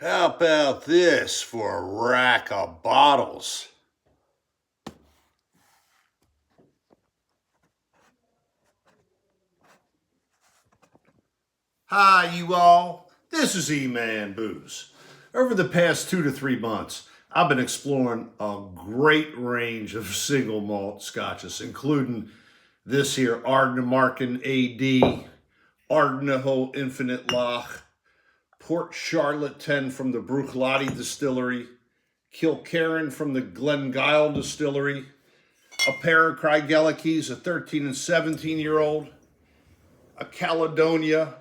How about this for a rack of bottles? Hi, you all. This is E-Man Booze. Over the past 2 to 3 months, I've been exploring a great range of single malt scotches, including this here Ardnamurchan AD, Ardnahoe Infinite Loch, Port Charlotte 10 from the Bruichladdich Distillery, Kilkerran from the Glengyle Distillery, a pair of Craigellachie, a 13 and 17-year-old, a Caledonia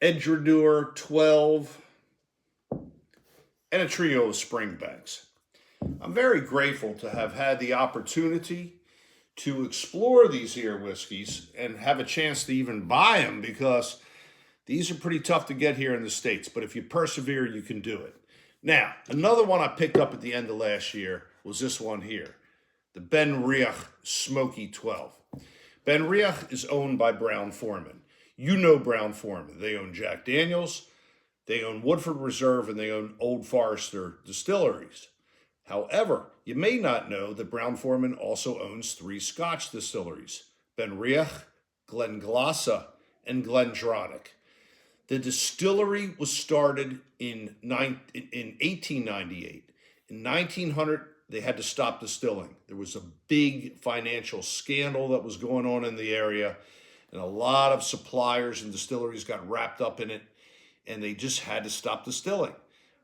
Edradour 12, and a trio of Springbanks. I'm very grateful to have had the opportunity to explore these here whiskeys and have a chance to even buy them, because these are pretty tough to get here in the States, but if you persevere, you can do it. Now, another one I picked up at the end of last year was this one here, the Benriach Smoky 12. Benriach is owned by Brown-Forman. You know Brown-Forman. They own Jack Daniels, they own Woodford Reserve, and they own Old Forester distilleries. However, you may not know that Brown-Forman also owns 3 Scotch distilleries, Benriach, Glenglassaugh, and Glendronach. The distillery was started in 1898. In 1900, they had to stop distilling. There was a big financial scandal that was going on in the area, and a lot of suppliers and distilleries got wrapped up in it, and they just had to stop distilling.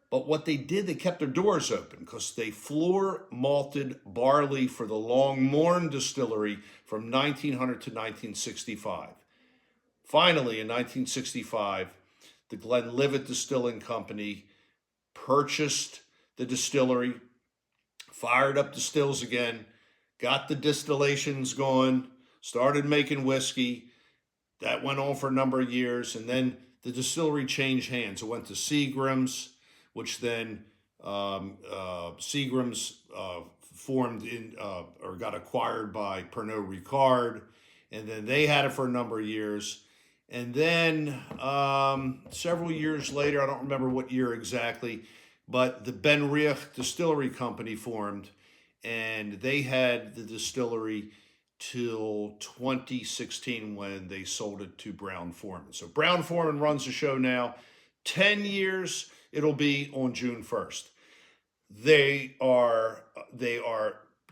But what they did, they kept their doors open because they floor malted barley for the Longmorn distillery from 1900 to 1965. Finally, in 1965, the Glenlivet Distilling Company purchased the distillery, fired up the stills again, got the distillations going, started making whiskey. That went on for a number of years, and then the distillery changed hands. It went to Seagram's, which then Seagram's formed in or got acquired by Pernod Ricard, and then they had it for a number of years. And then several years later, I don't remember what year exactly, but the Benriach Distillery Company formed, and they had the distillery till 2016 when they sold it to Brown-Forman. So Brown-Forman runs the show now. 10 years, it'll be on June 1st. They are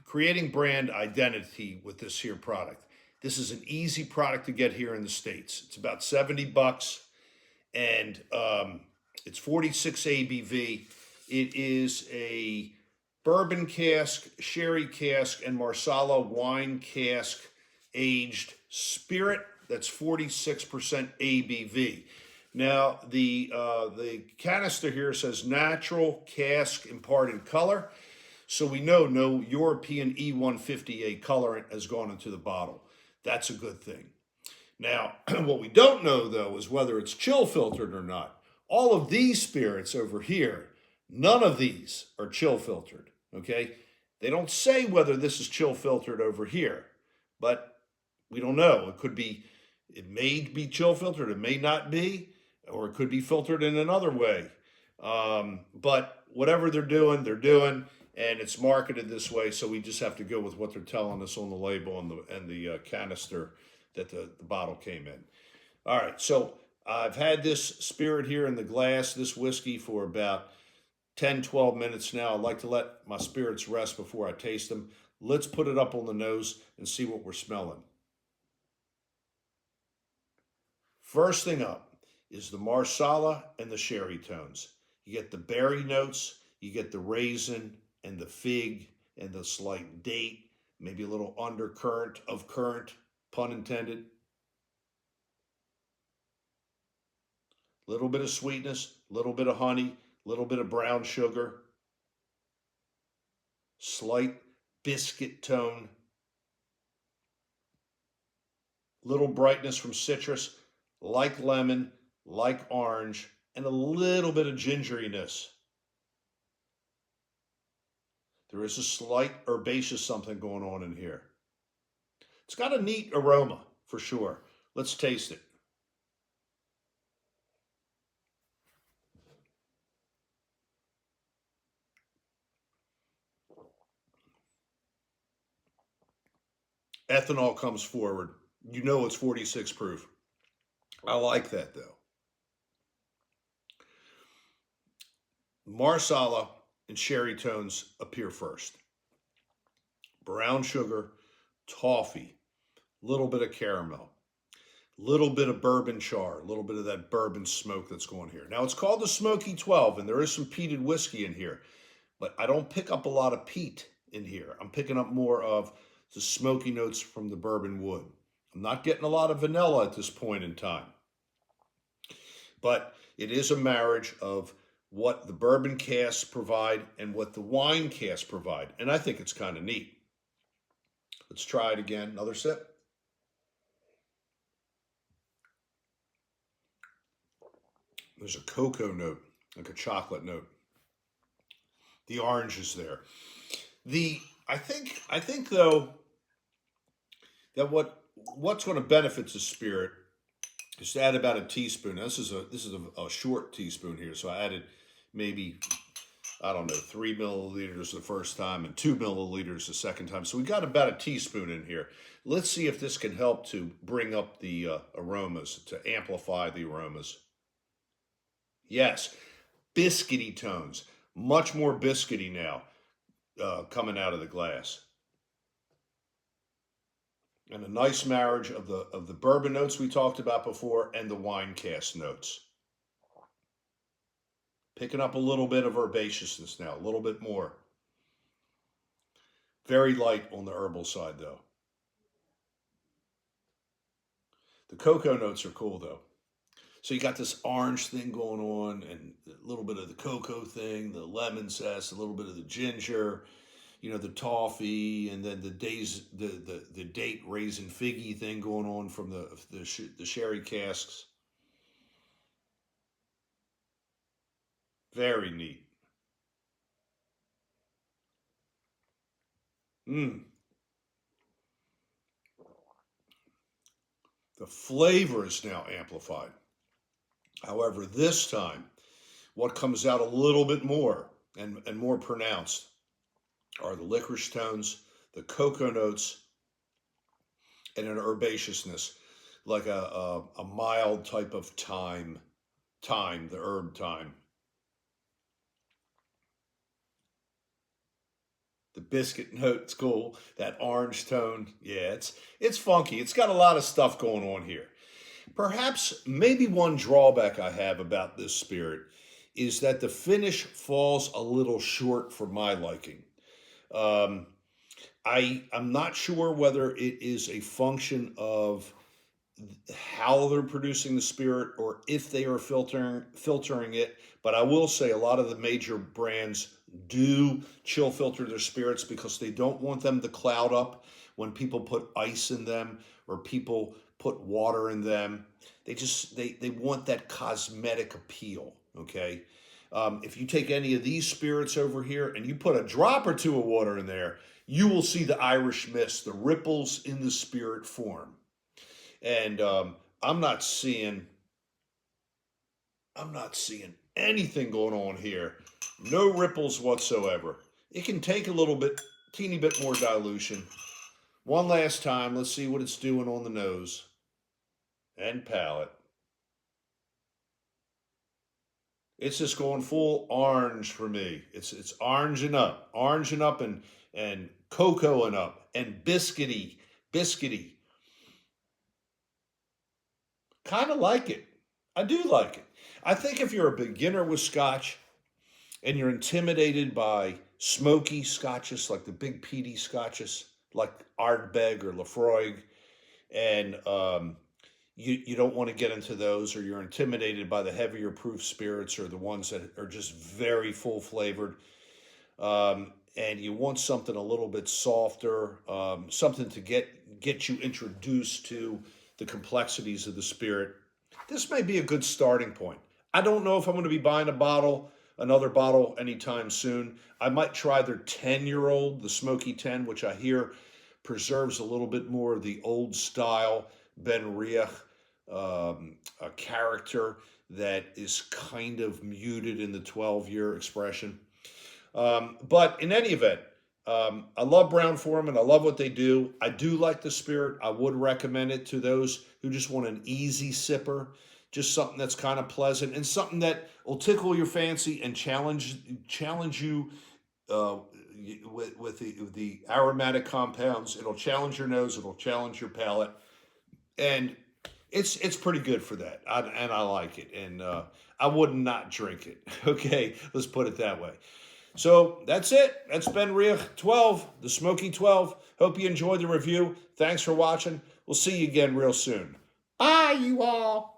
creating brand identity with this here product. This is an easy product to get here in the States. It's about $70, and it's 46 ABV. It is a bourbon cask, sherry cask, and marsala wine cask aged spirit. That's 46% ABV. Now, the canister here says natural cask imparted color. So we know no European E158 colorant has gone into the bottle. That's a good thing. Now, what we don't know, though, is whether it's chill filtered or not. All of these spirits over here, none of these are chill filtered, okay? They don't say whether this is chill filtered over here, but we don't know. It may be chill filtered, it may not be, or it could be filtered in another way. But whatever they're doing, and it's marketed this way, so we just have to go with what they're telling us on the label and the canister that the bottle came in. All right, so I've had this spirit here in the glass, this whiskey, for about 10, 12 minutes now. I'd like to let my spirits rest before I taste them. Let's put it up on the nose and see what we're smelling. First thing up is the marsala and the sherry tones. You get the berry notes, you get the raisin and the fig and the slight date, maybe a little undercurrent of currant, pun intended. A little bit of sweetness, a little bit of honey, a little bit of brown sugar, slight biscuit tone, little brightness from citrus, like lemon, like orange, and a little bit of gingeriness. There is a slight herbaceous something going on in here. It's got a neat aroma, for sure. Let's taste it. Ethanol comes forward. You know it's 46 proof. I like that though. Marsala and sherry tones appear first. Brown sugar, toffee, little bit of caramel, little bit of bourbon char, a little bit of that bourbon smoke that's going here. Now it's called the Smoky 12, and there is some peated whiskey in here, but I don't pick up a lot of peat in here. I'm picking up more of the smoky notes from the bourbon wood. I'm not getting a lot of vanilla at this point in time, but it is a marriage of what the bourbon casks provide and what the wine casks provide, and I think it's kind of neat. Let's try it again. Another sip. There's a cocoa note, like a chocolate note. The orange is there. The I think though that what's going to benefit the spirit is to add about a teaspoon. Now, this is a short teaspoon here, so I added maybe, I don't know, 3 milliliters the first time and 2 milliliters the second time. So we got about a teaspoon in here. Let's see if this can help to bring up the aromas, to amplify the aromas. Yes, biscuity tones, much more biscuity now coming out of the glass. And a nice marriage of the bourbon notes we talked about before and the wine cask notes. Picking up a little bit of herbaceousness now, a little bit more. Very light on the herbal side though. The cocoa notes are cool though. So you got this orange thing going on and a little bit of the cocoa thing, the lemon zest, a little bit of the ginger, the toffee, and then the date raisin figgy thing going on from the sherry casks. Very neat. The flavor is now amplified. However, this time, what comes out a little bit more and more pronounced are the licorice tones, the cocoa notes, and an herbaceousness, like a mild type of thyme, the herb thyme. The biscuit note's cool. That orange tone, yeah, it's funky. It's got a lot of stuff going on here. Perhaps maybe one drawback I have about this spirit is that the finish falls a little short for my liking. Um, I'm not sure whether it is a function of how they're producing the spirit or if they are filtering it. But I will say a lot of the major brands do chill filter their spirits because they don't want them to cloud up when people put ice in them or people put water in them. They want that cosmetic appeal. Okay. If you take any of these spirits over here and you put a drop or two of water in there, you will see the Irish mist, the ripples in the spirit form. And I'm not seeing anything going on here. No ripples whatsoever. It can take a little bit, teeny bit more dilution. One last time, let's see what it's doing on the nose and palate. It's just going full orange for me. It's oranging up, and cocoaing up, and biscuity. Kind of like it. I do like it. I think if you're a beginner with Scotch and you're intimidated by smoky Scotches, like the big peaty Scotches, like Ardbeg or Laphroaig, and you don't want to get into those, or you're intimidated by the heavier proof spirits or the ones that are just very full flavored, and you want something a little bit softer, something to get you introduced to the complexities of the spirit, this may be a good starting point. I don't know if I'm going to be buying another bottle anytime soon. I might try their 10-year-old, the Smoky 10, which I hear preserves a little bit more of the old style Benriach character that is kind of muted in the 12-year expression. But in any event, I love Brown-Forman. I love what they do. I do like the spirit. I would recommend it to those who just want an easy sipper, just something that's kind of pleasant and something that will tickle your fancy and challenge you uh, with the aromatic compounds. It'll challenge your nose. It'll challenge your palate, and it's pretty good for that. And I like it, and I would not drink it. Okay, let's put it that way. So that's it. That's Benriach 12, the Smoky 12. Hope you enjoyed the review. Thanks for watching. We'll see you again real soon. Bye, you all.